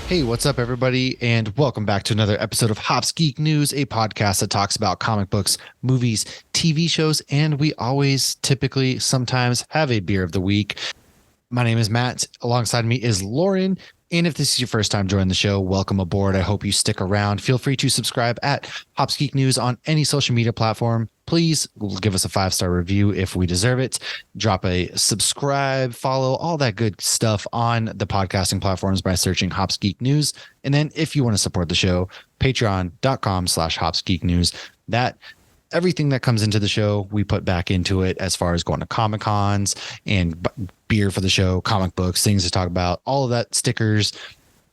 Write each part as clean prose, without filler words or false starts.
Hey, what's up, everybody, and welcome back to another episode of Hops Geek News, a podcast that talks about comic books, movies, TV shows, and we always, typically, sometimes have a beer of the week. My name is Matt. Alongside me is Lauren. And if this is your first time joining the show, welcome aboard. I hope you stick around. Feel free to subscribe at Hops Geek News on any social media platform. Please give us a 5-star review if we deserve it. Drop a subscribe, follow, all that good stuff on the podcasting platforms by searching Hops Geek News. And then if you want to support the show, patreon.com/Hops Geek News. That everything that comes into the show, we put back into it as far as going to Comic Cons and beer for the show, comic books, things to talk about, all of that, stickers.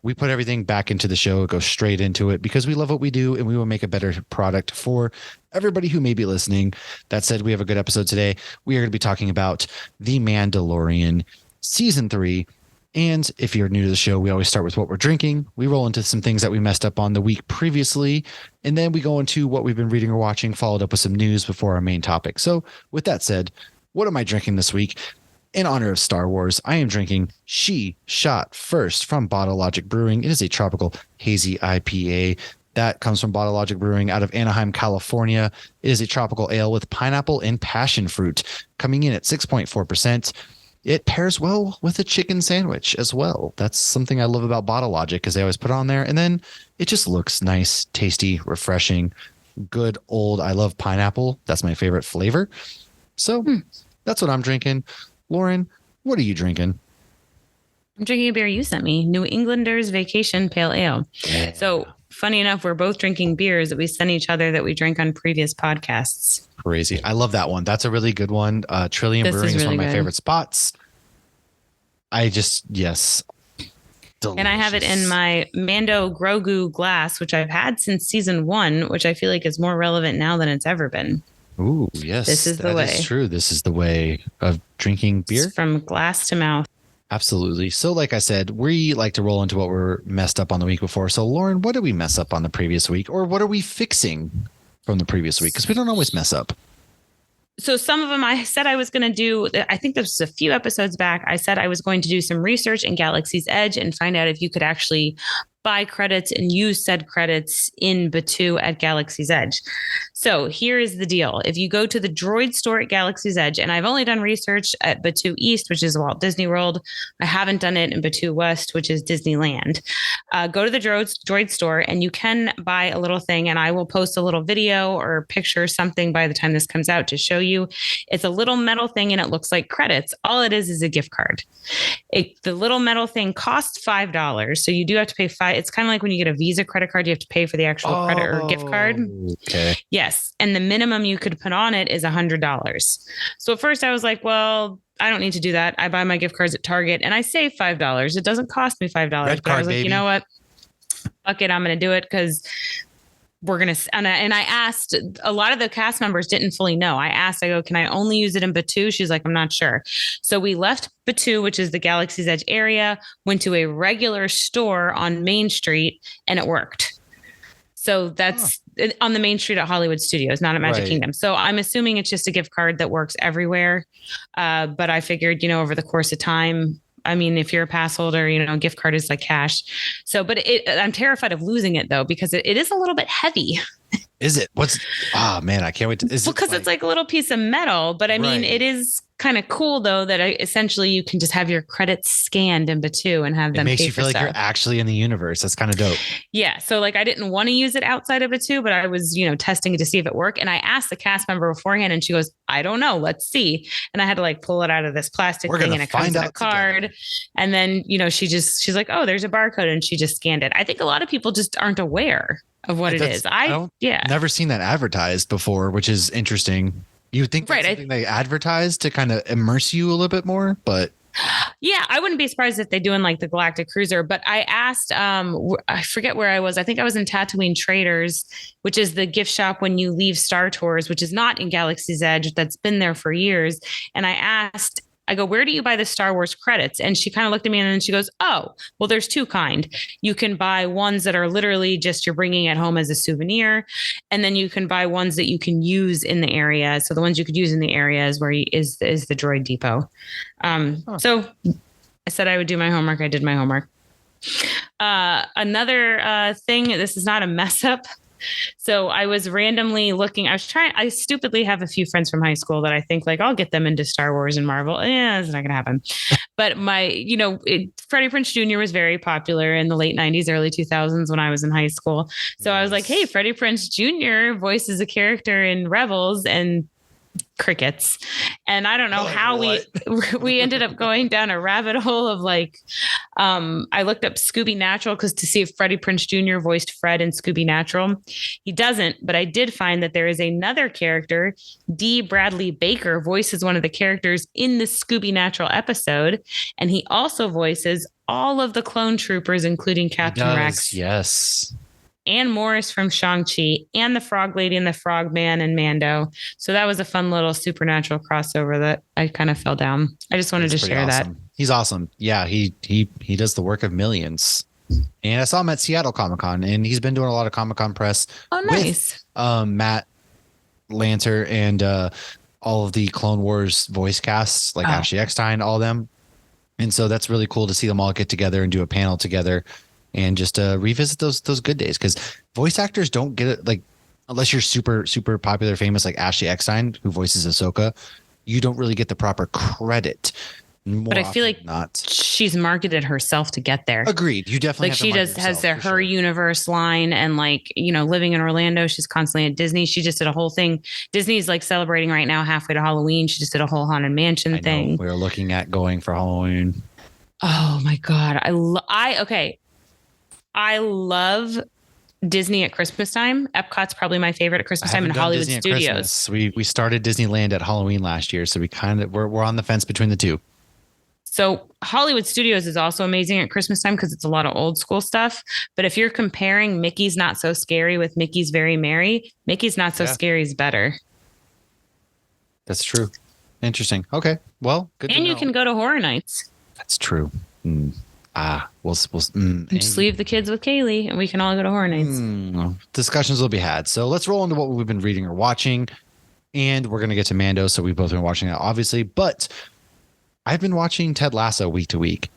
We put everything back into the show, go straight into it because we love what we do and we will make a better product for everybody who may be listening. That said, we have a good episode today. We are going to be talking about The Mandalorian Season 3. And if you're new to the show, we always start with what we're drinking. We roll into some things that we messed up on the week previously. And then we go into what we've been reading or watching, followed up with some news before our main topic. So with that said, what am I drinking this week? In honor of Star Wars, I am drinking She Shot First from Bottle Logic Brewing. It is a tropical hazy IPA that comes from Bottle Logic Brewing out of Anaheim, California. It is a tropical ale with pineapple and passion fruit, coming in at 6.4%. It pairs well with a chicken sandwich as well. That's something I love about Bottle Logic because they always put it on there. And then it just looks nice, tasty, refreshing, good old. I love pineapple. That's my favorite flavor. So that's what I'm drinking. Lauren, what are you drinking? I'm drinking a beer you sent me, New Englander's Vacation Pale Ale. Yeah. So funny enough, we're both drinking beers that we sent each other that we drank on previous podcasts. Crazy. I love that one. That's a really good one. Trillium Brewing is one of my favorite spots. Yes. Delicious. And I have it in my Mando Grogu glass, which I've had since season 1, which I feel like is more relevant now than it's ever been. Ooh, yes. This is the way. That is true. This is the way of drinking beer. It's from glass to mouth. Absolutely. So like I said, we like to roll into what we're messed up on the week before. So Lauren, what did we mess up on the previous week? Or what are we fixing from the previous week? Because we don't always mess up. So some of them I said I was going to do, I think this was a few episodes back. I said I was going to do some research in Galaxy's Edge and find out if you could actually buy credits and use said credits in Batuu at Galaxy's Edge. So here is the deal. If you go to the droid store at Galaxy's Edge, and I've only done research at Batuu East, which is Walt Disney World. I haven't done it in Batuu West, which is Disneyland. Go to the droid store and you can buy a little thing, and I will post a little video or picture or something by the time this comes out to show you. It's a little metal thing and it looks like credits. All it is a gift card. The little metal thing costs $5. So you do have to pay $5. It's kind of like when you get a Visa credit card, you have to pay for the actual credit or gift card. Okay. Yes. And the minimum you could put on it is $100. So at first I was like, well, I don't need to do that. I buy my gift cards at Target and I save $5. It doesn't cost me $5. But I was like, you know what? Fuck it. I'm going to do it because we're going to, and I asked, a lot of the cast members didn't fully know. I go, can I only use it in Batuu? She's like, I'm not sure. So we left Batuu, which is the Galaxy's Edge area, went to a regular store on Main Street and it worked. So that's on the Main Street at Hollywood Studios, not at Magic Kingdom. So I'm assuming it's just a gift card that works everywhere. But I figured, over the course of time, I mean, if you're a pass holder, gift card is like cash. So, but I'm terrified of losing it though, because it is a little bit heavy. Is it? Oh man, I can't wait. Because it's like a little piece of metal, but I mean, it is kind of cool though, that essentially you can just have your credits scanned in Batuu and have them. It makes pay you for feel like stuff. you're actually in the universe. That's kind of dope. Yeah. So like, I didn't want to use it outside of Batuu, but I was, testing it to see if it worked. And I asked the cast member beforehand and she goes, I don't know. Let's see. And I had to like pull it out of this plastic thing and it comes with a card. Together. And then, she's like, oh, there's a barcode and she just scanned it. I think a lot of people just aren't aware of what it is. Never seen that advertised before, which is interesting. You would think that's something they advertise to kind of immerse you a little bit more, but yeah, I wouldn't be surprised if they do in like the Galactic Cruiser. But I asked, I forget where I was. I think I was in Tatooine Traders, which is the gift shop when you leave Star Tours, which is not in Galaxy's Edge. That's been there for years. And I asked, I go, where do you buy the Star Wars credits? And she kind of looked at me and then she goes, oh, well, there's two kind. You can buy ones that are literally just you're bringing it home as a souvenir. And then you can buy ones that you can use in the area. So the ones you could use in the area is where is the Droid Depot. So I said I would do my homework. I did my homework. Another thing, this is not a mess up. So I was randomly looking. I stupidly have a few friends from high school that I think like I'll get them into Star Wars and Marvel. Yeah, it's not going to happen. But Freddie Prinze Jr. was very popular in the late 90s, early 2000s when I was in high school. So I was like, hey, Freddie Prinze Jr. voices a character in Rebels, and crickets. And I don't know how we ended up going down a rabbit hole of like, I looked up Scooby Natural to see if Freddie Prinze Jr. voiced Fred in Scooby Natural. He doesn't, but I did find that there is another character, D. Bradley Baker, voices one of the characters in the Scooby Natural episode. And he also voices all of the clone troopers, including Captain Rex. Yes. And Morris from Shang-Chi, and the Frog Lady and the Frog Man and Mando. So that was a fun little supernatural crossover that I kind of fell down. I just wanted to share that. He's awesome. Yeah, he does the work of millions. And I saw him at Seattle Comic-Con, and he's been doing a lot of Comic-Con press. Oh, nice. With Matt Lanter and all of the Clone Wars voice casts, like Ashley Eckstein, all of them. And so that's really cool to see them all get together and do a panel together. And just revisit those good days, because voice actors don't get it, like, unless you're super, super popular, famous, like Ashley Eckstein, who voices Ahsoka, you don't really get the proper credit. But I feel like she's marketed herself to get there. Agreed. You definitely like she has her universe line, and like, living in Orlando, she's constantly at Disney. She just did a whole thing. Disney's like celebrating right now, halfway to Halloween. She just did a whole Haunted Mansion thing. We're looking at going for Halloween. Oh my God. I love Disney at Christmas time. Epcot's probably my favorite at Christmas time, in Hollywood Studios. We started Disneyland at Halloween last year, so we're on the fence between the two. So Hollywood Studios is also amazing at Christmas time because it's a lot of old school stuff. But if you're comparing Mickey's Not So Scary with Mickey's Very Merry, Mickey's Not So Scary is better. That's true. Interesting. Okay. Well, good. And you can go to horror nights. That's true. We'll just leave the kids with Kaylee, and we can all go to horror nights. Discussions will be had. So let's roll into what we've been reading or watching, and we're gonna get to Mando. So we've both been watching that, obviously, but I've been watching Ted Lasso week to week.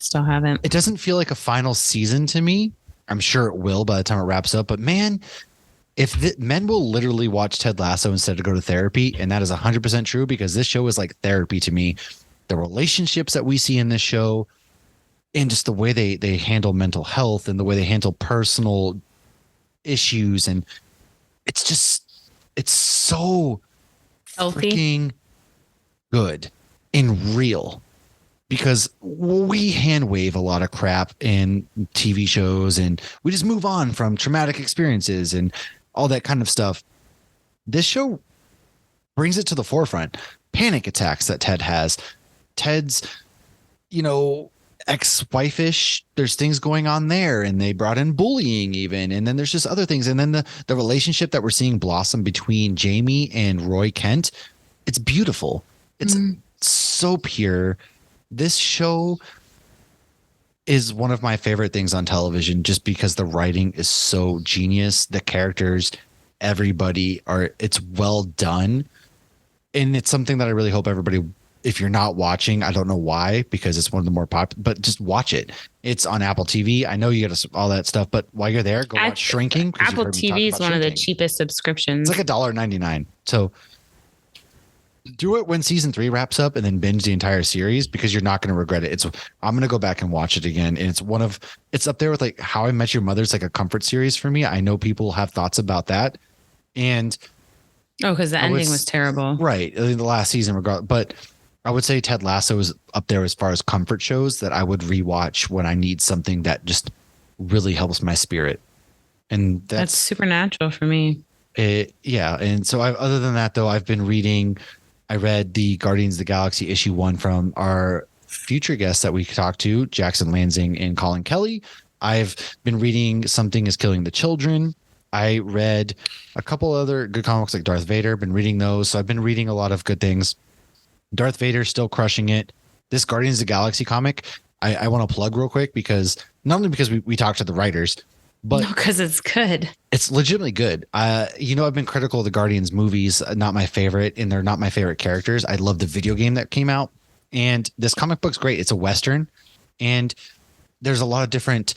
Still haven't. It doesn't feel like a final season to me. I'm sure it will by the time it wraps up. But man, men will literally watch Ted Lasso instead of go to therapy, and that is 100% true, because this show is like therapy to me. The relationships that we see in this show, and just the way they handle mental health and the way they handle personal issues. And it's so healthy, freaking good and real, because we hand wave a lot of crap in TV shows and we just move on from traumatic experiences and all that kind of stuff. This show brings it to the forefront. Panic attacks that Ted has. Ted's, ex-wife-ish, there's things going on there, and they brought in bullying even, and then there's just other things, and then the relationship that we're seeing blossom between Jamie and Roy Kent, it's beautiful. It's so pure. This show is one of my favorite things on television, just because the writing is so genius, the characters, everybody it's well done, and it's something that I really hope everybody, if you're not watching, I don't know why, because it's one of the more popular, but just watch it. It's on Apple TV. I know you got all that stuff, but while you're there, go watch Shrinking. Apple TV is one of the cheapest subscriptions. It's like $1.99. So do it when season 3 wraps up, and then binge the entire series, because you're not going to regret it. I'm going to go back and watch it again. And it's up there with like How I Met Your Mother. It's like a comfort series for me. I know people have thoughts about that. And because the ending was terrible. Right. The last season, but I would say Ted Lasso is up there as far as comfort shows that I would rewatch when I need something that just really helps my spirit. And that's supernatural for me. Yeah. And so other than that, though, I read the Guardians of the Galaxy issue 1 from our future guests that we talked to, Jackson Lansing and Colin Kelly. I've been reading Something is Killing the Children. I read a couple other good comics like Darth Vader, been reading those. So I've been reading a lot of good things. Darth Vader still crushing it. This Guardians of the Galaxy comic, I want to plug real quick, because not only because we talked to the writers, but because it's good. It's legitimately good. I've been critical of the Guardians movies, not my favorite, and they're not my favorite characters. I love the video game that came out, and this comic book's great. It's a Western, and there's a lot of different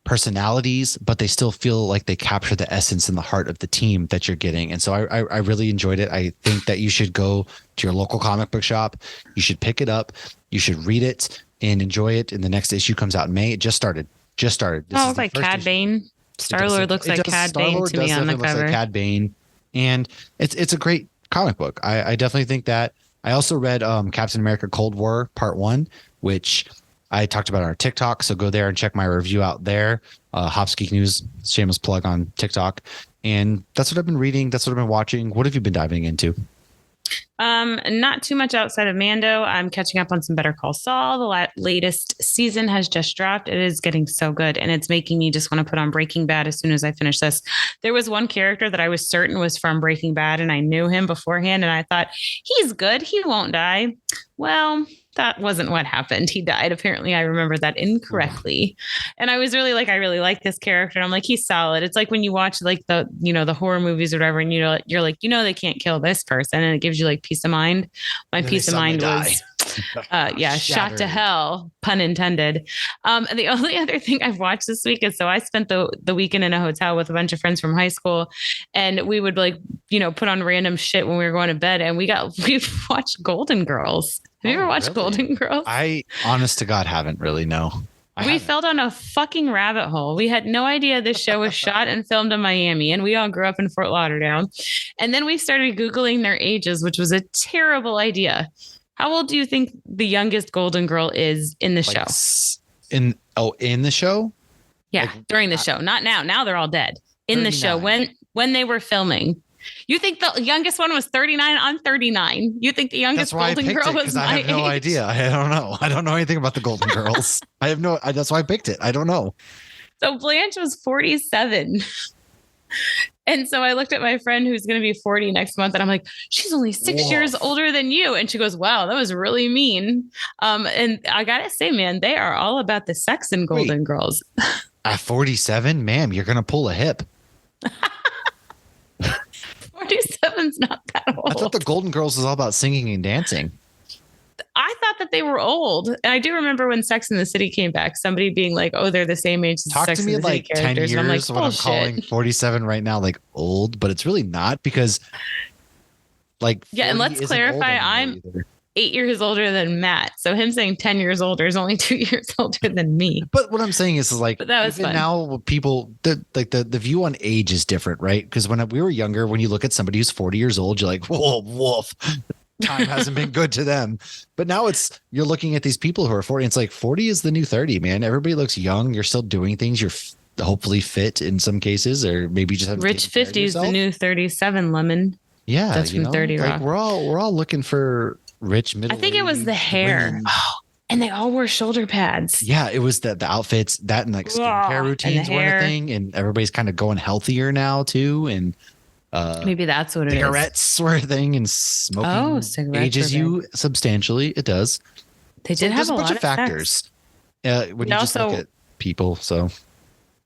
personalities, but they still feel like they capture the essence and the heart of the team that you're getting. And so I really enjoyed it. I think that you should go to your local comic book shop. You should pick it up. You should read it and enjoy it. And the next issue comes out in May. It just started. This is like Cad Bane. Star-Lord looks like Cad Bane to me on the cover. Like Cad Bane. And it's a great comic book. I definitely think that. I also read Captain America Cold War Part 1, which I talked about on our TikTok. So go there and check my review out there. hopsgeeknews, shameless plug on TikTok. And that's what I've been reading. That's what I've been watching. What have you been diving into? Not too much outside of Mando. I'm catching up on some Better Call Saul. The latest season has just dropped. It is getting so good, and it's making me just want to put on Breaking Bad as soon as I finish this. There was one character that I was certain was from Breaking Bad, and I knew him beforehand, and I thought, he's good. He won't die. Well, that wasn't what happened. He died. Apparently, I remember that incorrectly. And I was really like, I really like this character. And I'm like, he's solid. It's like when you watch like the horror movies or whatever, and you're like, they can't kill this person. And it gives you like peace of mind. My peace of mind was shot to hell, pun intended. The only other thing I've watched this week is, so I spent the weekend in a hotel with a bunch of friends from high school, and we would put on random shit when we were going to bed, and we watched Golden Girls. Have you ever watched Golden Girls? I, honest to God, haven't really, no. We fell down a fucking rabbit hole. We had no idea this show was shot and filmed in Miami, and we all grew up in Fort Lauderdale. And then we started Googling their ages, which was a terrible idea. How old do you think the youngest Golden Girl is in the show? In the show? Yeah, during the show. Not now. Now they're all dead. In 39. The show, when they were filming. You think the youngest one was 39? I'm 39. You think the youngest Golden Girl was my I have no idea. I don't know. I don't know anything about the Golden Girls. That's why I picked it. I don't know. So Blanche was 47. And so I looked at my friend who's going to be 40 next month, and I'm like, she's only 6 years older than you. And she goes, wow, that was really mean. And I got to say, man, they are all about the sex in Golden Girls. At 47, ma'am, you're going to pull a hip. 47's not that old. I thought the Golden Girls was all about singing and dancing. I thought that they were old. And I do remember when Sex and the City came back, somebody being like, oh, they're the same age as Talk Sex to me and the like City 10 characters. years I'm like, when I'm calling 47 right now like old, but it's really not, because like, yeah, and let's clarify, I'm 8 years older than Matt. So him saying 10 years older is only 2 years older than me. But what I'm saying is like, but that was even fun. Now people, the view on age is different, right? Because when we were younger, when you look at somebody who's 40 years old, you're like, whoa, wolf. Time hasn't been good to them. But now you're looking at these people who are 40. And it's like 40 is the new 30, man. Everybody looks young. You're still doing things. You're hopefully fit in some cases, or maybe just have Rich 50 is the new 37 lemon. Yeah. That's from 30 Rock. Like we're all looking for rich middle. I think it was the hair. Oh, and they all wore shoulder pads. Yeah, it was the outfits, that and like skincare routines were a thing, and everybody's kind of going healthier now too. And maybe that's what it is. Cigarettes were a thing, and smoking ages you substantially. It does. They did have a lot of factors. When you just look at people, so.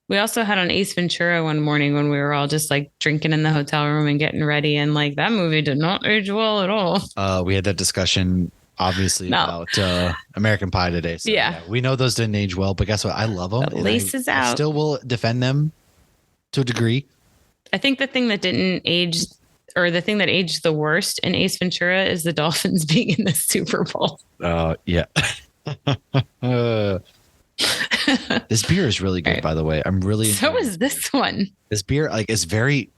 We also had on Ace Ventura one morning when we were all just like drinking in the hotel room and getting ready. And like that movie did not age well at all. We had that discussion, obviously, about American Pie today. So, yeah, we know those didn't age well, but guess what? I love them. Laces out. I still will defend them to a degree. I think the thing that didn't age, or the thing that aged the worst in Ace Ventura, is the Dolphins being in the Super Bowl. Yeah. This beer is really good, by the way. I'm really so is this one. This beer is very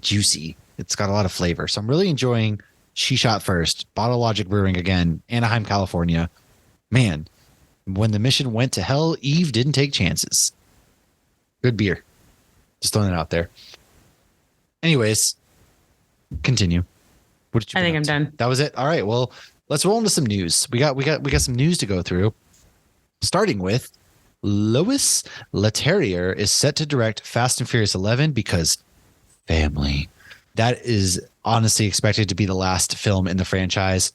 juicy. It's got a lot of flavor. So I'm really enjoying She Shot First, Bottle Logic Brewing again, Anaheim, California. Man, when the mission went to hell, Eve didn't take chances. Good beer. Just throwing it out there. Anyways, continue. What did you I think I'm done. That was it. All right. Well, let's roll into some news. We got some news to go through. Starting with Louis Leterrier is set to direct Fast and Furious 11 because family. That is honestly expected to be the last film in the franchise.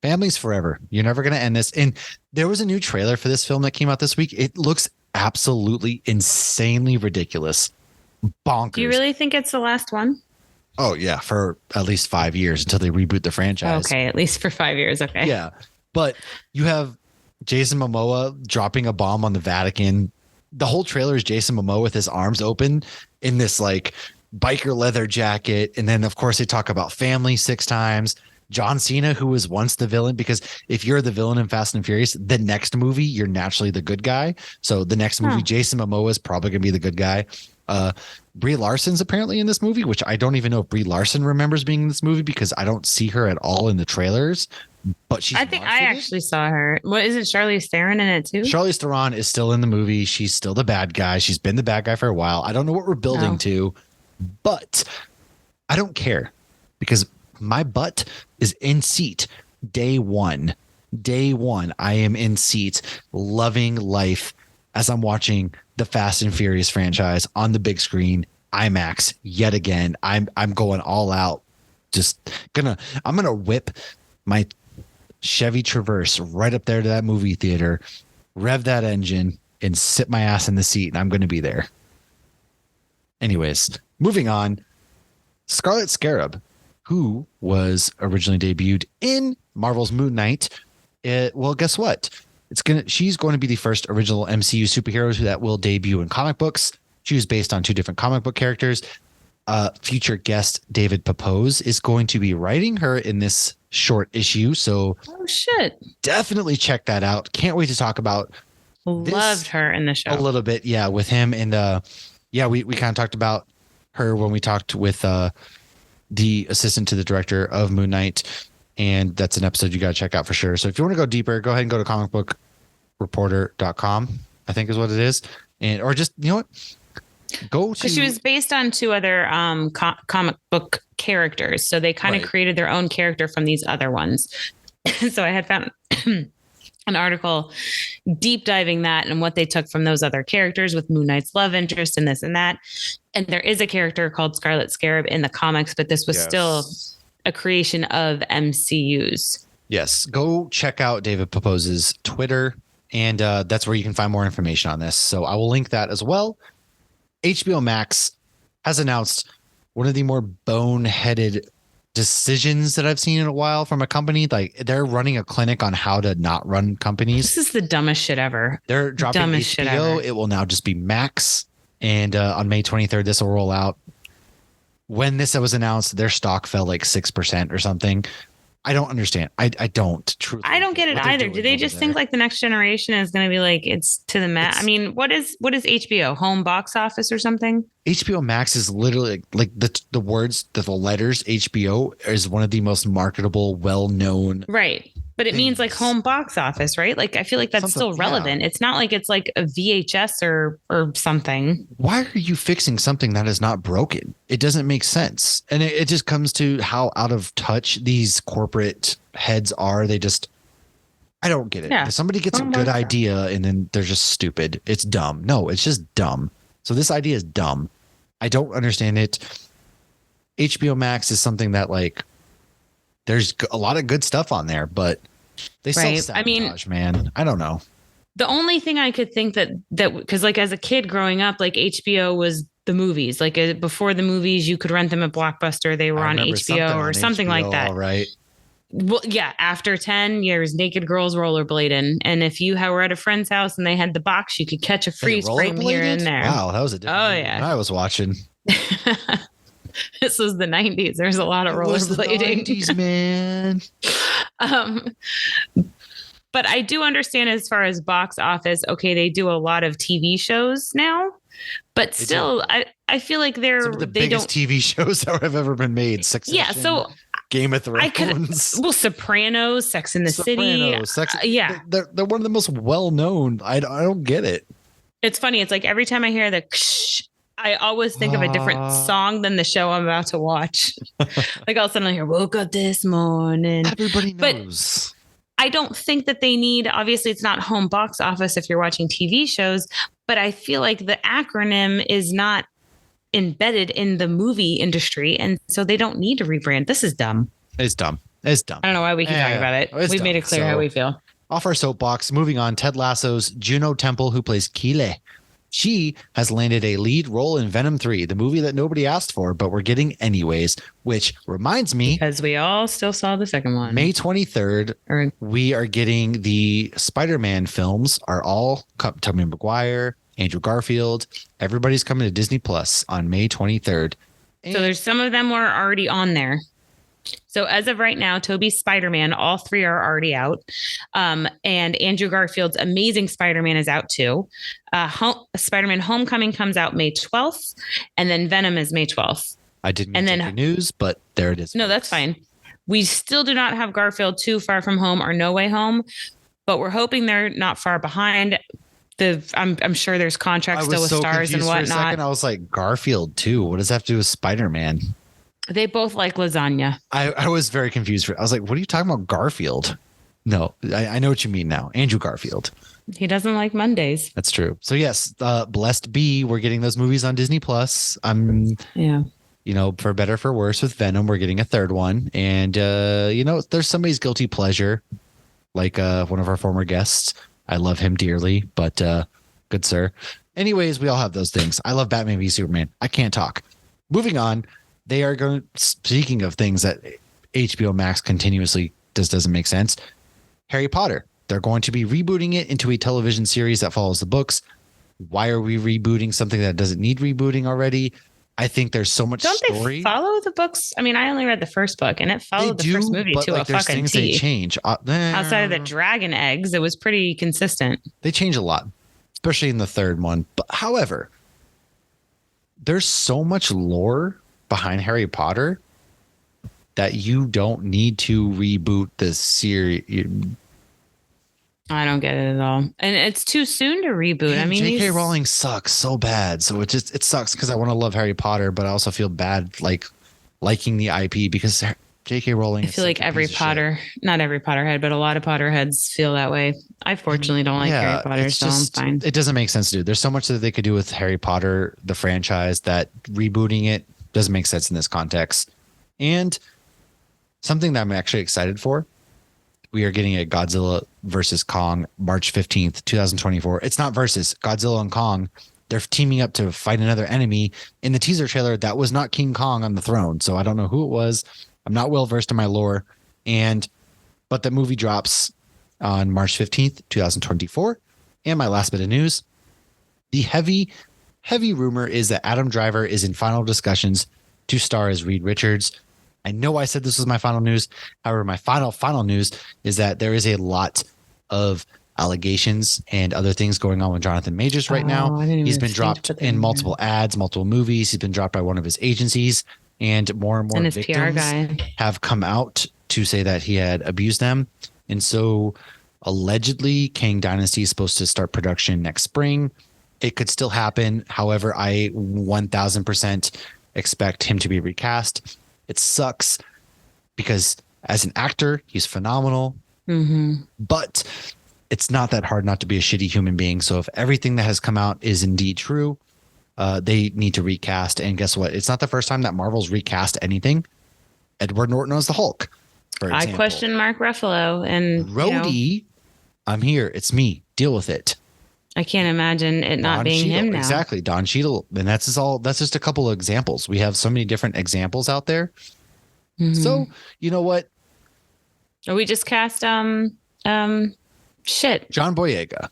Family's forever. You're never going to end this. And there was a new trailer for this film that came out this week. It looks absolutely insanely ridiculous. Bonkers. Do you really think it's the last one? Oh, yeah. For at least 5 years until they reboot the franchise. Okay. At least for 5 years. Okay. Yeah. But you have Jason Momoa dropping a bomb on the Vatican. The whole trailer is Jason Momoa with his arms open in this like biker leather jacket. And then, of course, they talk about family 6 times. John Cena, who was once the villain, because if you're the villain in Fast and Furious, the next movie, you're naturally the good guy. So the next movie, Jason Momoa is probably going to be the good guy. Brie Larson's apparently in this movie, which I don't even know if Brie Larson remembers being in this movie because I don't see her at all in the trailers. But I think I actually saw her. What is it? Charlize Theron in it too? Charlize Theron is still in the movie. She's still the bad guy. She's been the bad guy for a while. I don't know what we're building to, but I don't care because my butt is in seat day one. Day one, I am in seat, loving life as I'm watching the Fast and Furious franchise on the big screen, IMAX yet again. I'm going all out. I'm gonna whip my Chevy Traverse right up there to that movie theater, rev that engine, and sit my ass in the seat, and I'm going to be there. Anyways, moving on. Scarlet Scarab, who was originally debuted in Marvel's Moon Knight. Well, guess what? She's going to be the first original MCU superhero that will debut in comic books. She was based on 2 different comic book characters. Future guest David Pepose is going to be writing her in this short issue. So definitely check that out. Can't wait to talk about Loved her in the show a little bit. Yeah. With him. And we kind of talked about her when we talked with the assistant to the director of Moon Knight. And that's an episode you got to check out for sure. So if you want to go deeper, go ahead and go to comicbookreporter.com, I think is what it is. Or just, you know what? She was based on 2 other comic book characters. So they kind of created their own character from these other ones. So I had found an article deep diving that and what they took from those other characters with Moon Knight's love interest and this and that. And there is a character called Scarlet Scarab in the comics, but this was still a creation of MCU's. Yes. Go check out David Pepose's Twitter, and that's where you can find more information on this. So I will link that as well. HBO Max has announced one of the more boneheaded decisions that I've seen in a while from a company. Like, they're running a clinic on how to not run companies. This is the dumbest shit ever. They're dropping HBO. It will now just be Max. And on May 23rd, this will roll out. When this was announced, their stock fell like 6% or something. I don't understand. I don't truly. I don't get it either. Do they just think like the next generation is going to be like, it's to the max? I mean, what is HBO? Home box office or something? HBO Max is literally like the words, the letters HBO is one of the most marketable, well-known. Right. But it means like home box office, right? Like, I feel like that's still relevant. Yeah. It's not like it's like a VHS or something. Why are you fixing something that is not broken? It doesn't make sense. And it just comes to how out of touch these corporate heads are. I don't get it. Yeah. Somebody gets a good idea and then they're just stupid. It's dumb. No, it's just dumb. So this idea is dumb. I don't understand it. HBO Max is something that like, there's a lot of good stuff on there, but they self-sabotage, man. I don't know. The only thing I could think that because like as a kid growing up, like HBO was the movies. Like before the movies, you could rent them at Blockbuster. They were on HBO or something like that. All right. Well, yeah. After 10 years, naked girls rollerblading, and if you were at a friend's house and they had the box, you could catch a freeze frame here and there. Wow, that was a different. Oh yeah, I was watching. This was the 90s. There's a lot of rollerblading. 90s, man. But I do understand as far as box office, okay, they do a lot of TV shows now, but still, I feel like they're some of the biggest TV shows that have ever been made. Succession, yeah, so Game of Thrones. Sopranos, Sex in the City. Yeah. They're one of the most well-known. I don't get it. It's funny. It's like every time I hear the I always think of a different song than the show I'm about to watch. Like all of a sudden I hear, woke up this morning. Everybody knows. But I don't think that they need, obviously it's not home box office if you're watching TV shows, but I feel like the acronym is not embedded in the movie industry. And so they don't need to rebrand. This is dumb. It's dumb. I don't know why we can talk about it. We've made it clear how we feel. Off our soapbox, moving on, Ted Lasso's Juno Temple, who plays Kile, She has landed a lead role in Venom 3, the movie that nobody asked for, but we're getting anyways, which reminds me. Because we all still saw the second one. May 23rd, we are getting the Spider-Man films are all Tobey Maguire, Andrew Garfield. Everybody's coming to Disney Plus on May 23rd. So there's some of them were already on there. So as of right now, Tobey's Spider-Man, all three are already out. And Andrew Garfield's Amazing Spider-Man is out too. Spider-Man Homecoming comes out May 12th. And then Venom is May 12th. I didn't get the news, but there it is. No, that's fine. We still do not have Garfield 2 Far From Home or No Way Home, but we're hoping they're not far behind. I'm sure there's contracts still with stars and whatnot. For a second, I was like, Garfield 2? What does that have to do with Spider-Man? They both like lasagna. I was very confused. I was like, what are you talking about, Garfield? No, I know what you mean now. Andrew Garfield. He doesn't like Mondays. That's true. So yes, blessed be, we're getting those movies on Disney Plus. For better, for worse, with Venom, we're getting a third one. And, there's somebody's guilty pleasure, like one of our former guests. I love him dearly, but good sir. Anyways, we all have those things. I love Batman v Superman. I can't talk. Moving on. They are going, speaking of things that HBO Max continuously doesn't make sense. Harry Potter. They're going to be rebooting it into a television series that follows the books. Why are we rebooting something that doesn't need rebooting already? I think there's so much story. Don't they follow the books? I mean, I only read the first book and it followed the first movie to a fucking T. They change. Outside of the dragon eggs, it was pretty consistent. They change a lot, especially in the third one. But however, there's so much lore behind Harry Potter that you don't need to reboot the series. I don't get it at all. And it's too soon to reboot. I mean, J.K. Rowling sucks so bad. So it sucks because I want to love Harry Potter, but I also feel bad liking the IP because J.K. Rowling. I feel like every Potter, not every Potterhead, but a lot of Potterheads feel that way. I fortunately don't like Harry Potter, so I'm fine. It doesn't make sense to do. There's so much that they could do with Harry Potter, the franchise, that rebooting it doesn't make sense in this context. And something that I'm actually excited for, we are getting a Godzilla versus Kong March 15th, 2024. It's not versus Godzilla and Kong. They're teaming up to fight another enemy. In the teaser trailer, that was not King Kong on the throne. So I don't know who it was. I'm not well versed in my lore. But the movie drops on March 15th, 2024. And my last bit of news, the heavy rumor is that Adam Driver is in final discussions to star as Reed Richards. I know I said this was my final news. However, my final news is that there is a lot of allegations and other things going on with Jonathan Majors right now. He's been dropped in multiple ads, multiple movies. He's been dropped by one of his agencies, and more victims have come out to say that he had abused them. And so allegedly Kang Dynasty is supposed to start production next spring. It could still happen. However, I 1000% expect him to be recast. It sucks because as an actor, he's phenomenal, but it's not that hard not to be a shitty human being. So if everything that has come out is indeed true, they need to recast. And guess what? It's not the first time that Marvel's recast anything. Edward Norton as the Hulk, for example. I question Mark Ruffalo and Rhodey. I'm here. It's me. Deal with it. I can't imagine it not being him now. Exactly. Don Cheadle. And that's just a couple of examples. We have so many different examples out there. So, you know what? We just cast John Boyega.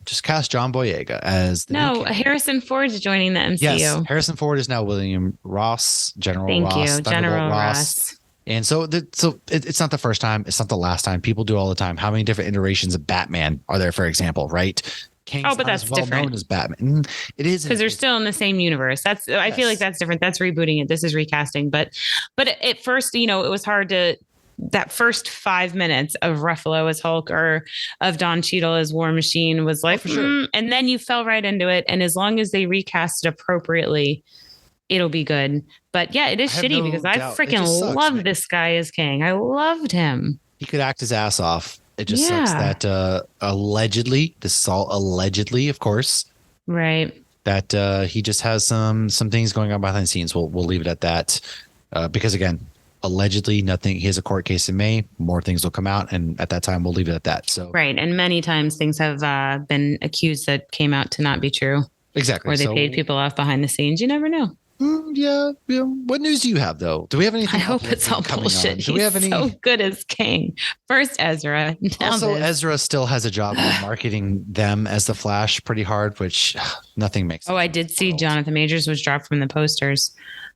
Just cast John Boyega as the new King. Harrison Ford's joining the MCU. Yes, Harrison Ford is now William Ross, General Ross. And so it's not the first time. It's not the last time. People do all the time. How many different iterations of Batman are there, for example, right? King's but that's different. Known as Batman. It is because they're still in the same universe. I feel like that's different. That's rebooting it. This is recasting. But at first, it was hard to. That first 5 minutes of Ruffalo as Hulk or of Don Cheadle as War Machine was like, and then you fell right into it. And as long as they recast it appropriately, it'll be good. But yeah, it is shitty because I freaking love this guy as King. I loved him. He could act his ass off. It just sucks that allegedly, this is all allegedly, of course, right? That he just has some things going on behind the scenes. We'll leave it at that because again, allegedly nothing. He has a court case in May. More things will come out, and at that time, we'll leave it at that. So right, and many times things have been accused that came out to not be true. Exactly. Or they paid people off behind the scenes. You never know. Yeah. What news do you have, though? Do we have anything? I hope it's all bullshit. Do we have any? So good as king. First Ezra. Also, Ezra still has a job marketing them as the Flash pretty hard, which nothing makes sense. I did see Jonathan Majors was dropped from the posters.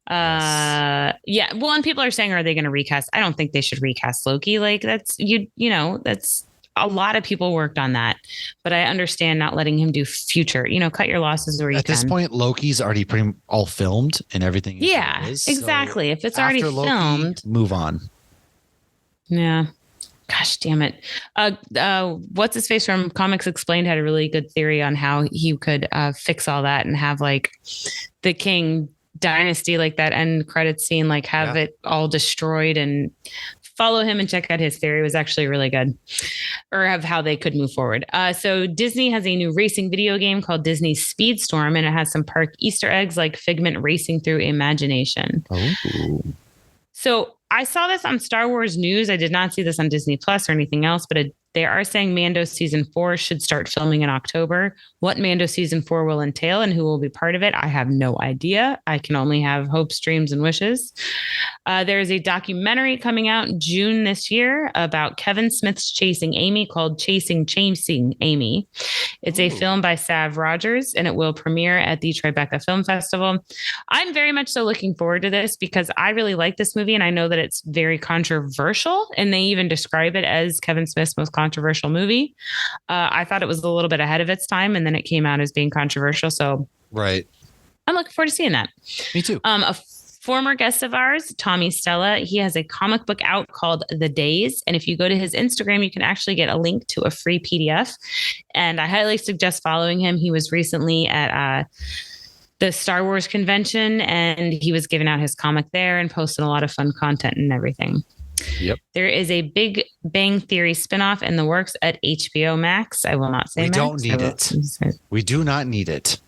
Yes. Yeah. Well, and people are saying, are they going to recast? I don't think they should recast Loki. Like that's that's a lot of people worked on that, but I understand not letting him do future, cut your losses where you can. At this point, Loki's already pretty all filmed and everything. Yeah, exactly. So if it's already filmed, move on. Yeah. Gosh damn it. What's his face from Comics Explained had a really good theory on how he could fix all that and have like the King dynasty, like that end credit scene, like have it all destroyed, and follow him and check out his theory. It was actually really good, or of how they could move forward. So Disney has a new racing video game called Disney Speedstorm, and it has some park Easter eggs like Figment racing through imagination. Oh. So I saw this on Star Wars News. I did not see this on Disney Plus or anything else, but they are saying Mando season 4 should start filming in October. What Mando season 4 will entail and who will be part of it, I have no idea. I can only have hopes, dreams, and wishes. There is a documentary coming out in June this year about Kevin Smith's Chasing Amy called Chasing Amy. It's a film by Sav Rogers, and it will premiere at the Tribeca Film Festival. I'm very much so looking forward to this because I really like this movie, and I know that it's very controversial, and they even describe it as Kevin Smith's most controversial movie. I thought it was a little bit ahead of its time, and then it came out as being controversial. So right, I'm looking forward to seeing that. Me too. A former guest of ours, Tommy Stella, he has a comic book out called The Days. And if you go to his Instagram, you can actually get a link to a free PDF. And I highly suggest following him. He was recently at the Star Wars convention, and he was giving out his comic there and posting a lot of fun content and everything. Yep. There is a Big Bang Theory spinoff in the works at HBO Max. I will not say we Max. Don't need it. We do not need it.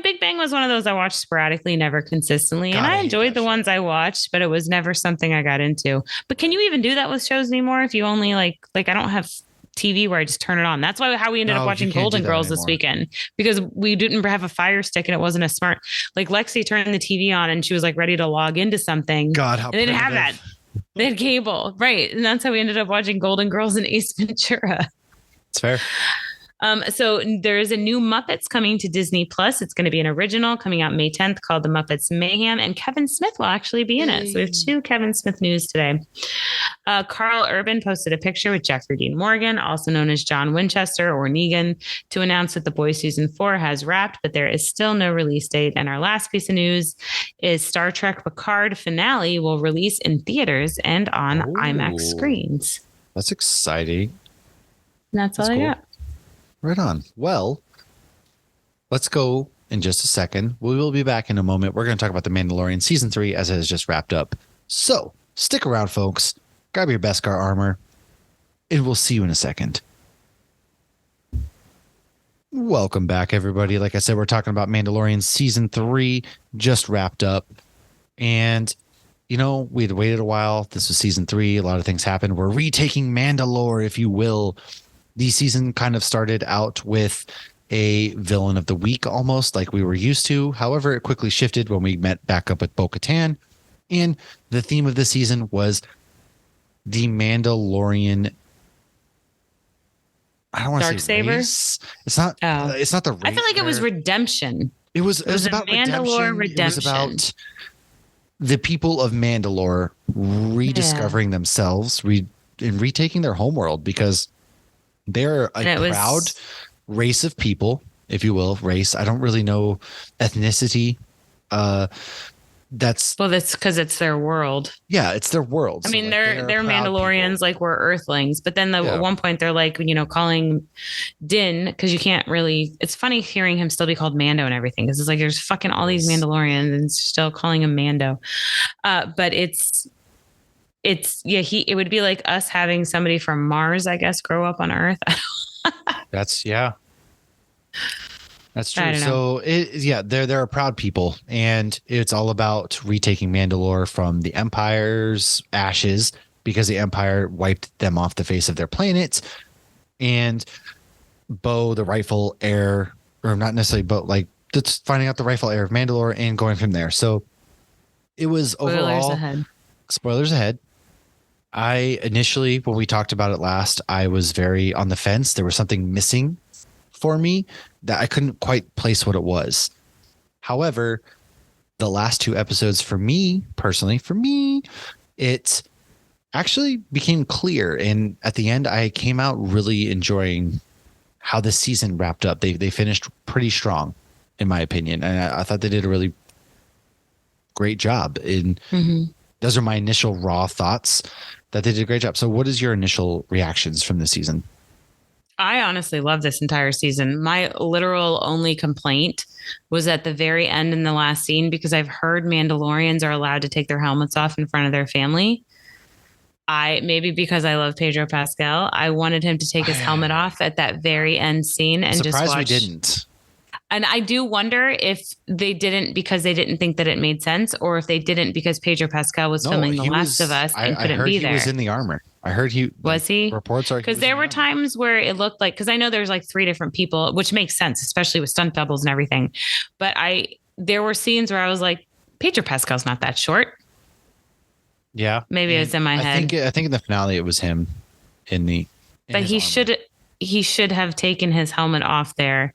Big Bang was one of those I watched sporadically, never consistently. God, and I enjoyed the ones I watched, but it was never something I got into. But can you even do that with shows anymore if you only like I don't have TV where I just turn it on? That's how we ended up watching Golden Girls this weekend, because we didn't have a Fire Stick and it wasn't a smart. Like Lexi turned the TV on and she was like ready to log into something. God, how they didn't have that. They had cable, right? And that's how we ended up watching Golden Girls and Ace Ventura. It's fair. So there is a new Muppets coming to Disney Plus. It's going to be an original coming out May 10th called The Muppets Mayhem, and Kevin Smith will actually be in it. So we have 2 Kevin Smith news today. Carl Urban posted a picture with Jeffrey Dean Morgan, also known as John Winchester or Negan, to announce that The Boys season 4 has wrapped, but there is still no release date. And our last piece of news is Star Trek Picard finale will release in theaters and on IMAX screens. That's exciting. And that's all I got. Right on. Well, let's go in just a second. We will be back in a moment. We're going to talk about The Mandalorian Season 3 as it has just wrapped up. So stick around, folks. Grab your Beskar armor, and we'll see you in a second. Welcome back, everybody. Like I said, we're talking about Mandalorian Season 3 just wrapped up. And, we had waited a while. This was Season 3. A lot of things happened. We're retaking Mandalore, if you will. The season kind of started out with a villain of the week, almost like we were used to. However, it quickly shifted when we met back up with Bo-Katan. And the theme of the season was the Mandalorian. I don't want to say Darksaber. It's not. It's not the race. I feel like it was redemption. It was about Mandalore redemption. It was about the people of Mandalore rediscovering themselves, and retaking their homeworld, because they're a proud race of people, if you will. Race. I don't really know ethnicity. That's because it's their world. Yeah, it's their world. I mean, they're Mandalorians, people. Like we're Earthlings, but then at one point they're like, calling Din, because you can't really. It's funny hearing him still be called Mando and everything, because it's like there's fucking all these Mandalorians and still calling him Mando. But it would be like us having somebody from Mars, I guess, grow up on Earth. That's true. So they're a proud people, and it's all about retaking Mandalore from the Empire's ashes, because the Empire wiped them off the face of their planet. And Bo, the rightful heir, or not necessarily, but like that's finding out the rightful heir of Mandalore and going from there. So it was overall spoilers ahead. I initially, when we talked about it last, I was very on the fence. There was something missing for me that I couldn't quite place what it was. However, the last 2 episodes for me personally, it actually became clear. And at the end, I came out really enjoying how the season wrapped up. They finished pretty strong, in my opinion. And I thought they did a really great job. And those are my initial raw thoughts, that they did a great job. So what is your initial reactions from the season? I honestly love this entire season. My literal only complaint was at the very end in the last scene, because I've heard Mandalorians are allowed to take their helmets off in front of their family. Maybe because I love Pedro Pascal, I wanted him to take his helmet off at that very end scene and just watch. We didn't. And I do wonder if they didn't because they didn't think that it made sense, or if they didn't because Pedro Pascal was filming The Last of Us and couldn't be there. He was in the armor. I heard he was. He reports are because there were times where it looked like, because I know there's like 3 different people, which makes sense, especially with stunt doubles and everything. But there were scenes where I was like, Pedro Pascal's not that short. Yeah, maybe it's in my head. I think in the finale it was him but he should have taken his helmet off there.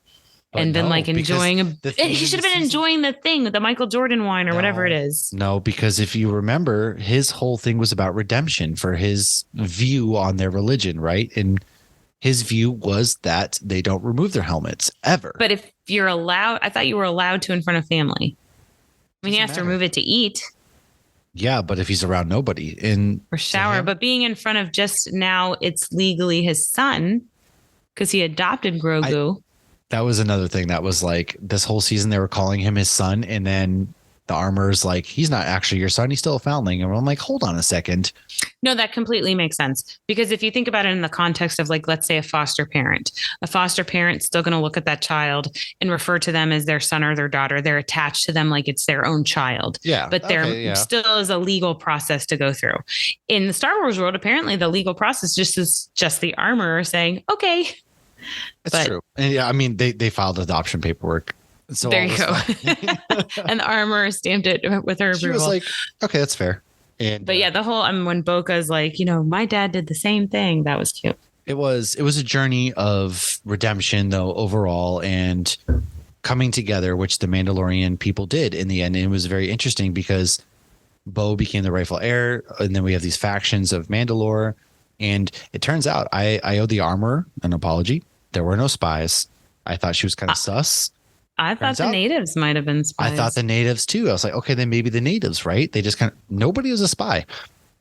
And been like enjoying he should have been enjoying the Michael Jordan wine or whatever it is. No, because if you remember, his whole thing was about redemption for his view on their religion, right? And his view was that they don't remove their helmets ever. But if you're allowed, I thought you were allowed to in front of family. I mean, he has to remove it to eat. Yeah, but if he's around nobody or shower, but being in front of just now, it's legally his son because he adopted Grogu. That was another thing that was like this whole season, they were calling him his son. And then the armor's like, he's not actually your son. He's still a foundling. And I'm like, hold on a second. No, that completely makes sense. Because if you think about it in the context of like, let's say a foster parent's still going to look at that child and refer to them as their son or their daughter. They're attached to them like it's their own child. Yeah. But there still is a legal process to go through. In the Star Wars world, apparently the legal process is just the armorer saying, okay. It's true. And yeah, I mean, they filed adoption paperwork. So there you go. And the armorer stamped it with her approval. She was like, okay, that's fair. But yeah, the whole, when Boca's like, my dad did the same thing. That was cute. It was a journey of redemption though, overall, and coming together, which the Mandalorian people did in the end. And it was very interesting because Bo became the rightful heir. And then we have these factions of Mandalore. And it turns out I owe the armorer an apology. There were no spies. I thought she was kind of sus. I thought the natives might have been spies. I thought the natives too. I was like, okay, then maybe the natives, right? They just nobody was a spy.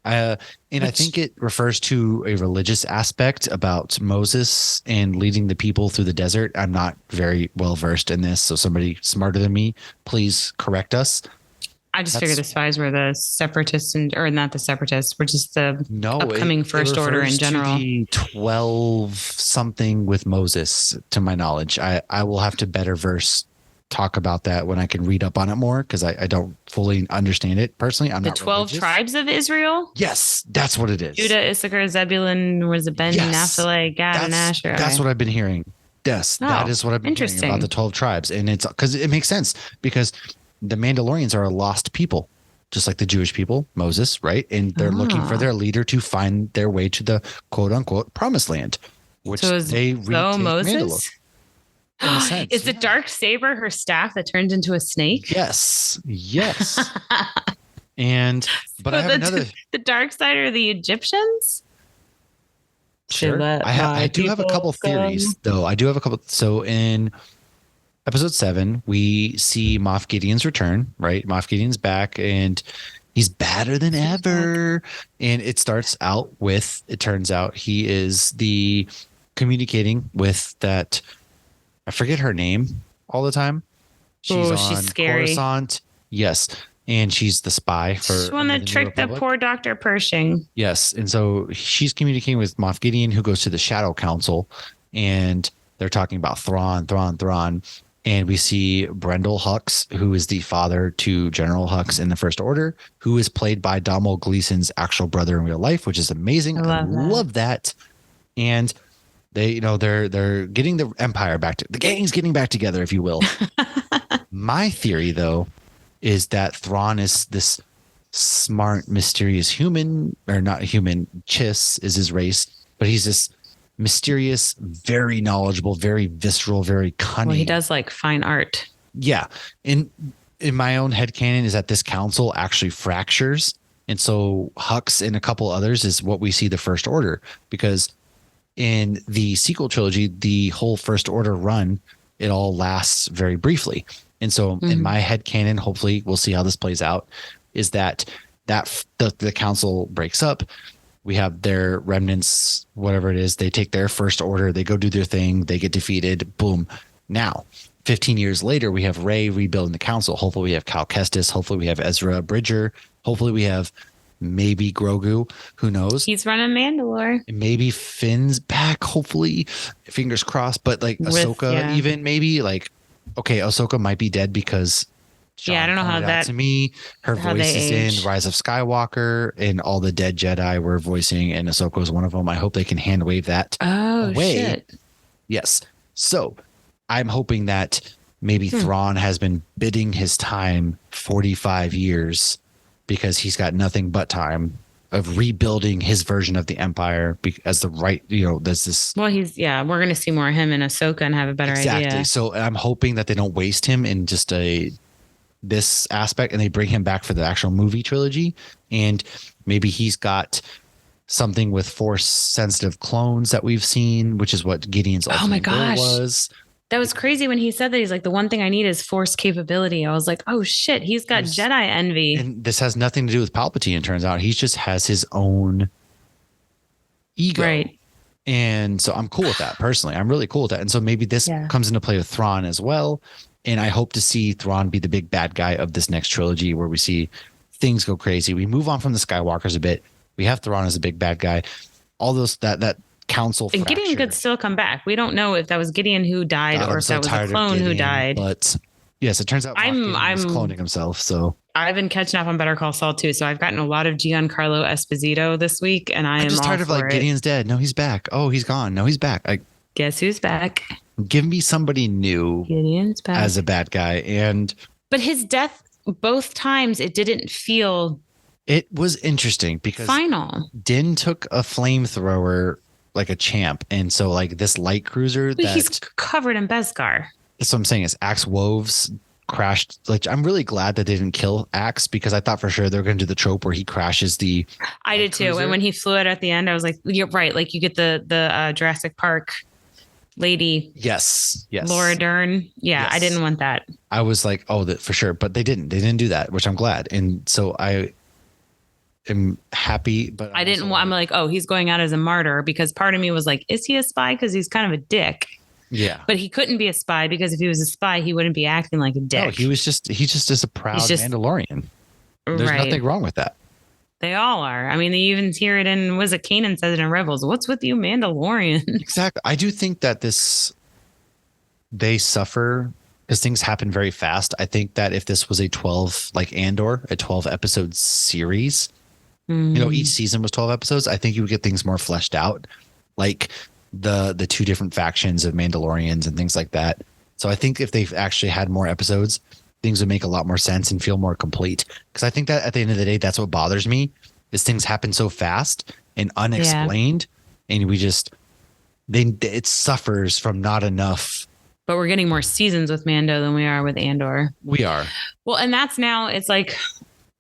I think it refers to a religious aspect about Moses and leading the people through the desert. I'm not very well versed in this. So somebody smarter than me, please correct us. I just figured the spies were the separatists, or not the separatists, were just the upcoming First Order in general. The 12 something with Moses, to my knowledge. I will have to better talk about that when I can read up on it more, because I don't fully understand it personally. I'm the 12 tribes of Israel. Yes, that's what it is. Judah, Issachar, Zebulun, was it Ben, Naphtali, Gad, and Asher? That's what I've been hearing. Yes, that is what I've been hearing about the 12 tribes, and it's because it makes sense because the Mandalorians are a lost people, just like the Jewish people, Moses, right? And they're looking for their leader to find their way to the quote unquote promised land, which they retake Moses. Mandalore. Is the dark saber her staff that turns into a snake? Yes. And but I have the dark side are the Egyptians. Sure, I do have a couple theories though. So in Episode 7, we see Moff Gideon's return, right? Moff Gideon's back and he's badder than ever. And it starts out with, it turns out he is communicating with that, I forget her name all the time. She's scary. Coruscant. Yes. And she's the spy for the one that tricked the poor Dr. Pershing. Yes. And so she's communicating with Moff Gideon, who goes to the Shadow Council, and they're talking about Thrawn. And we see Brendel Hux, who is the father to General Hux in the First Order, who is played by Domhnall Gleeson's actual brother in real life, which is amazing. I love that. And They're getting the empire back to the gang's getting back together, if you will. My theory, though, is that Thrawn is this smart, mysterious human, or not human. Chiss is his race, but he's this mysterious, very knowledgeable, very visceral, very cunning. Well, he does like fine art. Yeah. In my own headcanon is that this council actually fractures. And so Hux and a couple others is what we see the First Order, because in the sequel trilogy, the whole First Order run, it all lasts very briefly. And so in my headcanon, hopefully we'll see how this plays out, is that the council breaks up. We have their remnants, whatever it is, they take their First Order, they go do their thing, they get defeated, boom. Now, 15 years later, we have Rey rebuilding the council. Hopefully we have Cal Kestis. Hopefully we have Ezra Bridger. Hopefully we have maybe Grogu. Who knows? He's running Mandalore. Maybe Finn's back, hopefully. Fingers crossed. But like Ahsoka, even maybe like, okay, Ahsoka might be dead because Sean I don't know how that to me. Her voice is in Rise of Skywalker, and all the dead Jedi were voicing, and Ahsoka was one of them. I hope they can hand wave that away. Shit. Yes. So I'm hoping that maybe Thrawn has been biding his time 45 years because he's got nothing but time of rebuilding his version of the Empire as the right, there's this. Well, we're going to see more of him in Ahsoka and have a better idea. Exactly. So I'm hoping that they don't waste him in just this aspect and they bring him back for the actual movie trilogy. And maybe he's got something with force sensitive clones that we've seen, which is what Gideon's ultimate goal was. That was crazy when he said that. He's like, the one thing I need is force capability. I was like, oh shit, he's got Jedi envy. And this has nothing to do with Palpatine, it turns out. He just has his own ego. Right. And so I'm cool with that personally. I'm really cool with that. And so maybe this comes into play with Thrawn as well. And I hope to see Thrawn be the big bad guy of this next trilogy where we see things go crazy. We move on from the Skywalkers a bit. We have Thrawn as a big bad guy. All those that council and Gideon could still come back. We don't know if that was Gideon who died or if that was a clone who died. But yes, it turns out I'm cloning himself. So I've been catching up on Better Call Saul too. So I've gotten a lot of Giancarlo Esposito this week, and I'm just tired of like Gideon's dead. No, he's back. Oh, he's gone. No, he's back. Guess who's back? Give me somebody new Gideon's back as a bad guy. But his death both times, it didn't feel. It was interesting because final. Din took a flamethrower like a champ, and so like this light cruiser he's covered in Beskar. That's what I'm saying is Axe Woves crashed. Like I'm really glad that they didn't kill Axe because I thought for sure they were going to do the trope where he crashes the. I did too, and when he flew it at the end, I was like, "You're right." Like you get the Jurassic Park lady. Yes. Laura Dern. Yeah, yes. I didn't want that. I was like, oh, that for sure, but they didn't. They didn't do that, which I'm glad, and so I am happy, but I'm like, oh, he's going out as a martyr because part of me was like, is he a spy? Because he's kind of a dick. Yeah. But he couldn't be a spy because if he was a spy, he wouldn't be acting like a dick. No, he just is a proud Mandalorian. There's nothing wrong with that. They all are. I mean, they even hear it in, was it Kanan says it in Rebels? What's with you, Mandalorian? Exactly. I do think that they suffer because things happen very fast. I think that if this was a 12 episode series, each season was 12 episodes, I think you would get things more fleshed out, like the two different factions of Mandalorians and things like that. So I think if they've actually had more episodes, things would make a lot more sense and feel more complete. Because I think that at the end of the day, that's what bothers me is things happen so fast and unexplained, and it suffers from not enough. But we're getting more seasons with Mando than we are with Andor. We are. Well, and that's now, it's like,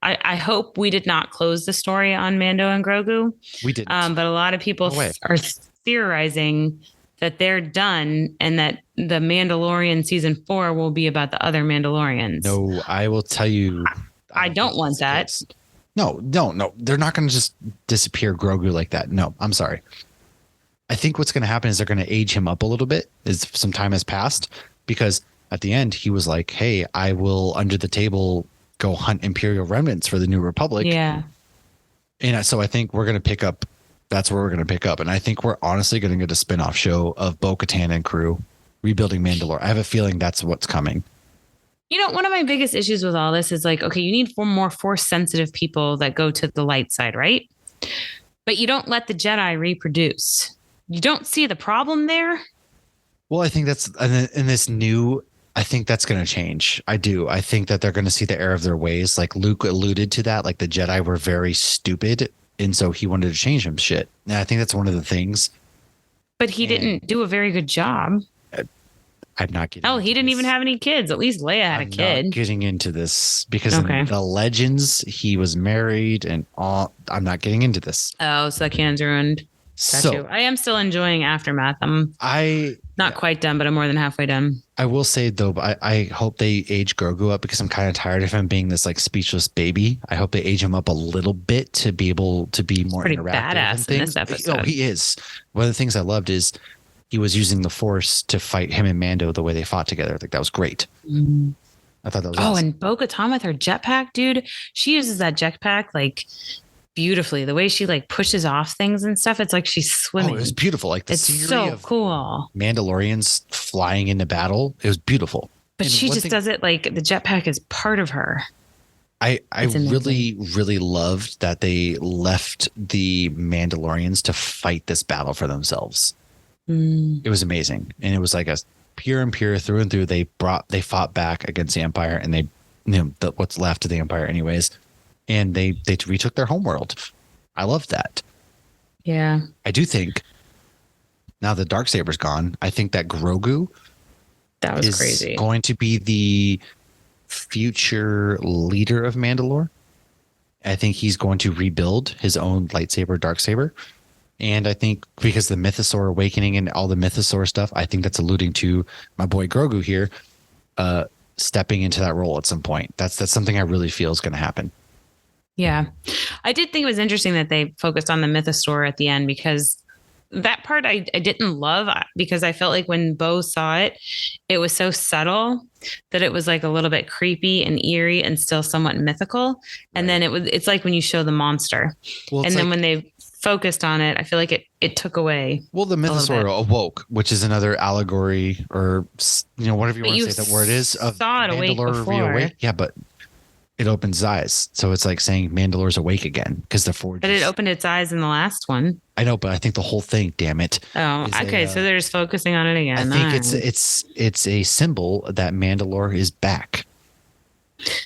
I hope we did not close the story on Mando and Grogu. We didn't. But a lot of people are theorizing that they're done and that the Mandalorian season 4 will be about the other Mandalorians. No, I will tell you. I don't want that. No. They're not going to just disappear Grogu like that. No, I'm sorry. I think what's going to happen is they're going to age him up a little bit as some time has passed, because at the end he was like, hey, I will under the table go hunt Imperial remnants for the New Republic. Yeah. And so I think we're going to pick up. That's where we're going to pick up. And I think we're honestly going to get a spinoff show of Bo-Katan and crew rebuilding Mandalore. I have a feeling that's what's coming. One of my biggest issues with all this is like, okay, you need more force sensitive people that go to the light side, right? But you don't let the Jedi reproduce. you don't see the problem there. Well, I think that's in this new. I think that's going to change. I do. I think that they're going to see the error of their ways. Like Luke alluded to that. Like the Jedi were very stupid, and so he wanted to change them shit. And I think that's one of the things. But he didn't do a very good job. I'm not getting. Oh, he didn't even have any kids. At least Leia had a kid. I'm not getting into this because in the Legends he was married and all. I'm not getting into this. Oh, so that canon's ruined. So I am still enjoying Aftermath. I'm not quite done, but I'm more than halfway done. I will say though, I hope they age Grogu up because I'm kind of tired of him being this like speechless baby. I hope they age him up a little bit to be able to be more pretty interactive. Badass in this episode. Oh, he is. One of the things I loved is he was using the Force to fight him and Mando the way they fought together. I think that was great. Mm. I thought that was awesome. And Bo-Katan with her jetpack, dude. She uses that jetpack like beautifully. The way she like pushes off things and stuff. It's like she's swimming. Oh, it was beautiful. Like it's so cool. Mandalorians flying into battle. It was beautiful. But she just does it like the jetpack is part of her. I really, really loved that they left the Mandalorians to fight this battle for themselves. It was amazing. And it was like a pure and pure through and through. They fought back against the Empire and they, what's left of the Empire anyways. And they retook their homeworld. I love that. Yeah. I do think now the Darksaber's gone. I think that Grogu is crazy. Going to be the future leader of Mandalore. I think he's going to rebuild his own lightsaber, Darksaber. And I think because the Mythosaur awakening and all the Mythosaur stuff, I think that's alluding to my boy Grogu here stepping into that role at some point. That's something I really feel is going to happen. Yeah. I did think it was interesting that they focused on the Mythosaur at the end because that part I didn't love because I felt like when Bo saw it, it was so subtle that it was like a little bit creepy and eerie and still somewhat mythical. And then it's like when you show the monster. Well, and then when they focused on it, I feel like it took away. Well, the Mythosaur awoke, which is another allegory or, whatever you want to say that word is. Of saw it awake before. Yeah, but it opens his eyes. So it's like saying Mandalore's awake again because the Forge. But it opened its eyes in the last one. I know, but I think the whole thing, damn it. Oh, okay. So they're just focusing on it again. I think it's a symbol that Mandalore is back.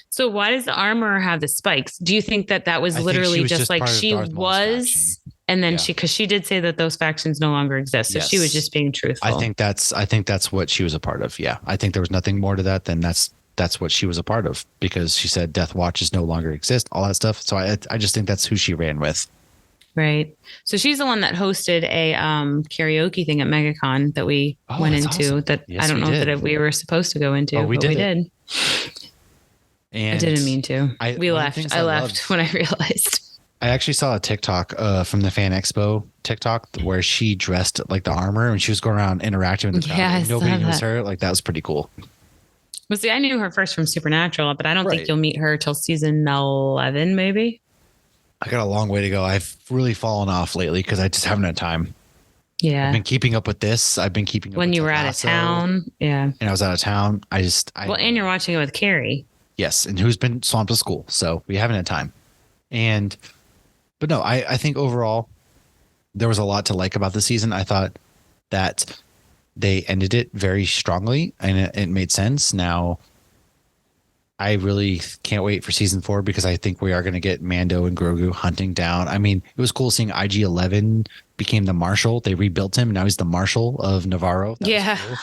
So why does the armor have the spikes? Do you think that was literally just like she was, and then because she did say that those factions no longer exist, so she was just being truthful. I think that's what she was a part of. Yeah, I think there was nothing more to that than that's what she was a part of because she said Death Watches no longer exist, all that stuff. So I just think that's who she ran with. Right. So she's the one that hosted a karaoke thing at MegaCon that we went into. Awesome. That I don't know that we were supposed to go into. Oh, we did. And I didn't mean to. We left. I left when I realized. I actually saw a TikTok from the Fan Expo TikTok where she dressed like the armor and she was going around interacting with the crowd. Nobody knows her. Like that was pretty cool. Well, see, I knew her first from Supernatural, but I don't think you'll meet her till season 11, maybe. I got a long way to go. I've really fallen off lately because I just haven't had time. Yeah. I've been keeping up with this. I've been keeping up when with you were out of town. Yeah. And I was out of town. And you're watching it with Carrie. Yes. And who's been swamped with school. So we haven't had time. But no, I think overall there was a lot to like about the season. I thought that they ended it very strongly and it made sense. Now, I really can't wait for season 4 because I think we are going to get Mando and Grogu hunting down. I mean, it was cool seeing IG-11 became the Marshal. They rebuilt him. Now he's the Marshal of Navarro. That cool.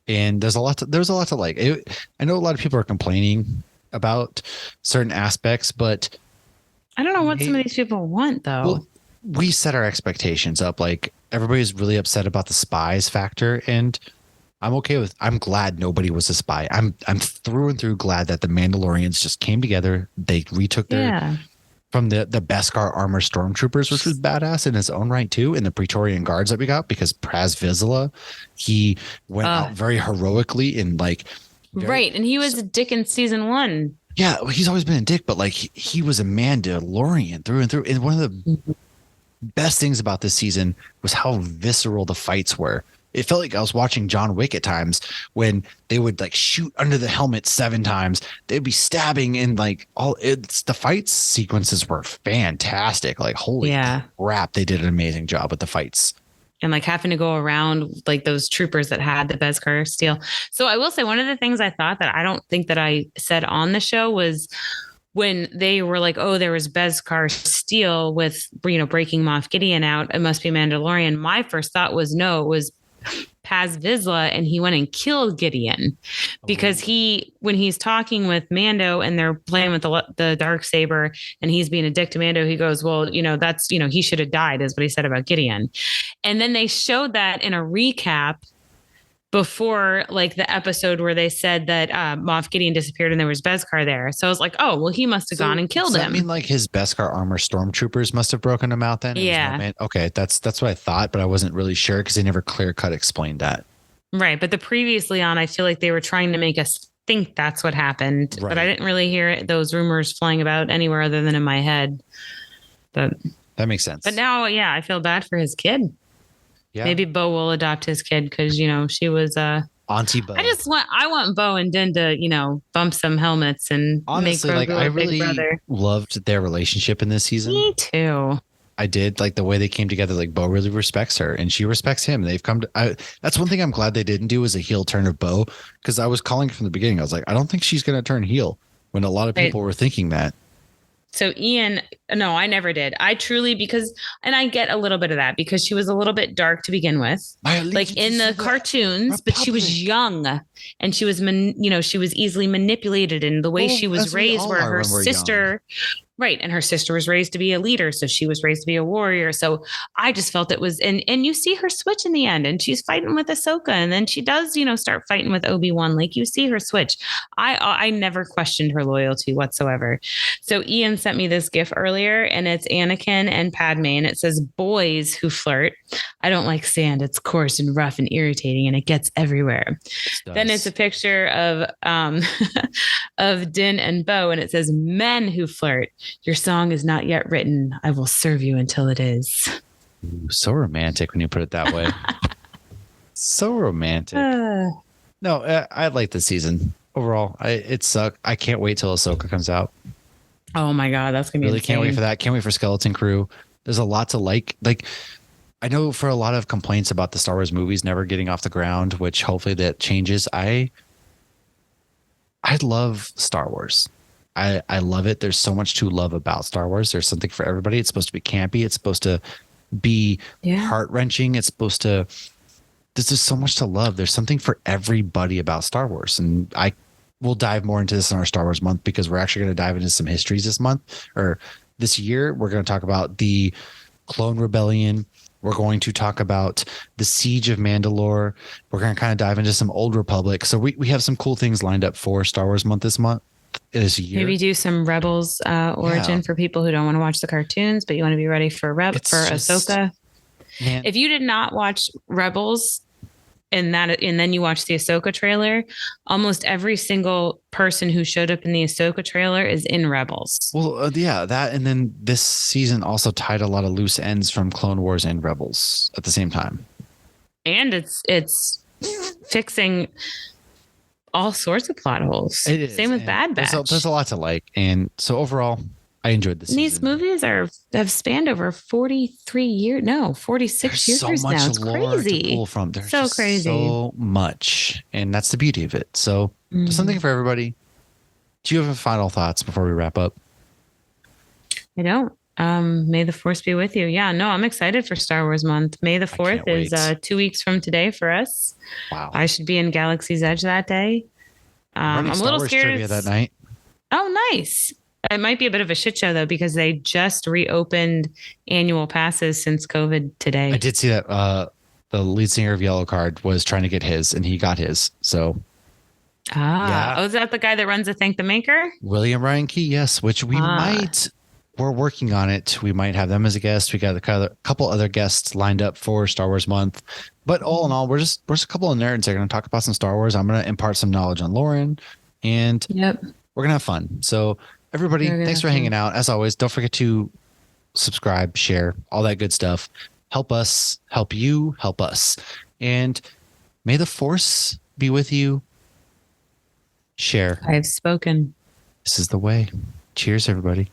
And there's a lot to like. I know a lot of people are complaining about certain aspects, but I don't know what some of these people want though. Well, we set our expectations up. Like everybody's really upset about the spies factor, and I'm glad nobody was a spy. I'm through and through glad that the Mandalorians just came together. They retook from the Beskar armor stormtroopers, which was badass in its own right too, and the Praetorian guards that we got because Praz Vizsla, he went out very heroically and and he was a dick in season 1. Yeah, he's always been a dick, but he was a Mandalorian through and through. And one of the best things about this season was how visceral the fights were. it felt like I was watching John Wick at times when they would like shoot under the helmet 7 times. They'd be stabbing and like the fight sequences were fantastic. Like, holy crap, they did an amazing job with the fights. And like having to go around like those troopers that had the Beskar steel. So I will say one of the things I thought that I don't think that I said on the show was when they were like, oh, there was Beskar steel with, breaking Moff Gideon out. It must be Mandalorian. My first thought was, no, it was Paz Vizsla, and he went and killed Gideon because when he's talking with Mando and they're playing with the dark saber and he's being a dick to Mando, he goes, well, that's, he should have died, is what he said about Gideon. And then they showed that in a recap before like the episode where they said that Moff Gideon disappeared and there was Beskar there. So I was like, oh, well, he must have gone and killed him. I mean, like his Beskar armor stormtroopers must have broken him out then? Yeah. Okay, that's what I thought, but I wasn't really sure because they never clear cut explained that. Right. But the previously on, I feel like they were trying to make us think that's what happened. Right. But I didn't really hear those rumors flying about anywhere other than in my head. But that makes sense. But now, I feel bad for his kid. Yeah. Maybe Bo will adopt his kid because, she was Auntie Bo. I want Bo and Din to, bump some helmets and honestly, make Grogu I really loved their relationship in this season. Me too. I did like the way they came together. Like Bo really respects her and she respects him. They've come to, that's one thing I'm glad they didn't do is a heel turn of Bo, because I was calling from the beginning. I was like, I don't think she's going to turn heel, when a lot of people were thinking that. So Ian, no, I never did. I truly, and I get a little bit of that because she was a little bit dark to begin with, like in the cartoons, but she was young and she was, she was easily manipulated in the way she was raised, where her sister, right. And her sister was raised to be a leader. So she was raised to be a warrior. So I just felt it was, and you see her switch in the end and she's fighting with Ahsoka. And then she does, start fighting with Obi-Wan. Like you see her switch. I never questioned her loyalty whatsoever. So Ian sent me this GIF earlier and it's Anakin and Padme and it says, boys who flirt. I don't like sand. It's coarse and rough and irritating and it gets everywhere. Then it's a picture of, of Din and Bo and it says, men who flirt. Your song is not yet written. I will serve you until it is. Ooh, so romantic when you put it that way. So romantic. No, I like the season overall. It sucked. I can't wait till Ahsoka comes out. Oh my God, that's gonna be really insane. Can't wait for that. Can't wait for Skeleton Crew. There's a lot to like. Like I know for a lot of complaints about the Star Wars movies never getting off the ground, which hopefully that changes. I love Star Wars. I love it. There's so much to love about Star Wars. There's something for everybody. It's supposed to be campy. It's supposed to be heart-wrenching. It's supposed to, there's just so much to love. There's something for everybody about Star Wars. And we'll dive more into this in our Star Wars month because we're actually going to dive into some histories this month or this year. We're going to talk about the Clone Rebellion. We're going to talk about the Siege of Mandalore. We're going to kind of dive into some Old Republic. So we have some cool things lined up for Star Wars month this month. Maybe do some Rebels origin for people who don't want to watch the cartoons, but you want to be ready for Ahsoka. Man. If you did not watch Rebels and then you watch the Ahsoka trailer, almost every single person who showed up in the Ahsoka trailer is in Rebels. Well, that, and then this season also tied a lot of loose ends from Clone Wars and Rebels at the same time. And it's fixing all sorts of plot holes. Same with Bad Batch. There's a lot to like. And so overall, I enjoyed this. These movies have spanned over 43 years. No, 46 years now. It's crazy. To pull from. There's so crazy. So much. And that's the beauty of it. So there's something for everybody. Do you have final thoughts before we wrap up? I don't. May the Force be with you. Yeah, no, I'm excited for Star Wars month. May the 4th is 2 weeks from today for us. Wow. I should be in Galaxy's Edge that day. I'm a little scared. Trivia that night. Oh, nice. It might be a bit of a shit show though, because they just reopened annual passes since COVID today. I did see that the lead singer of Yellow Card was trying to get his and he got his. So Oh, is that the guy that runs a Thank the Maker? William Ryan Key, yes, which we're working on it. We might have them as a guest. We got a couple other guests lined up for Star Wars month. But all in all, we're just a couple of nerds. They're going to talk about some Star Wars. I'm going to impart some knowledge on Lauren, and we're going to have fun. So everybody, thanks for hanging out. As always, don't forget to subscribe, share, all that good stuff. Help us, help you, help us. And may the force be with you. Share. I have spoken. This is the way. Cheers, everybody.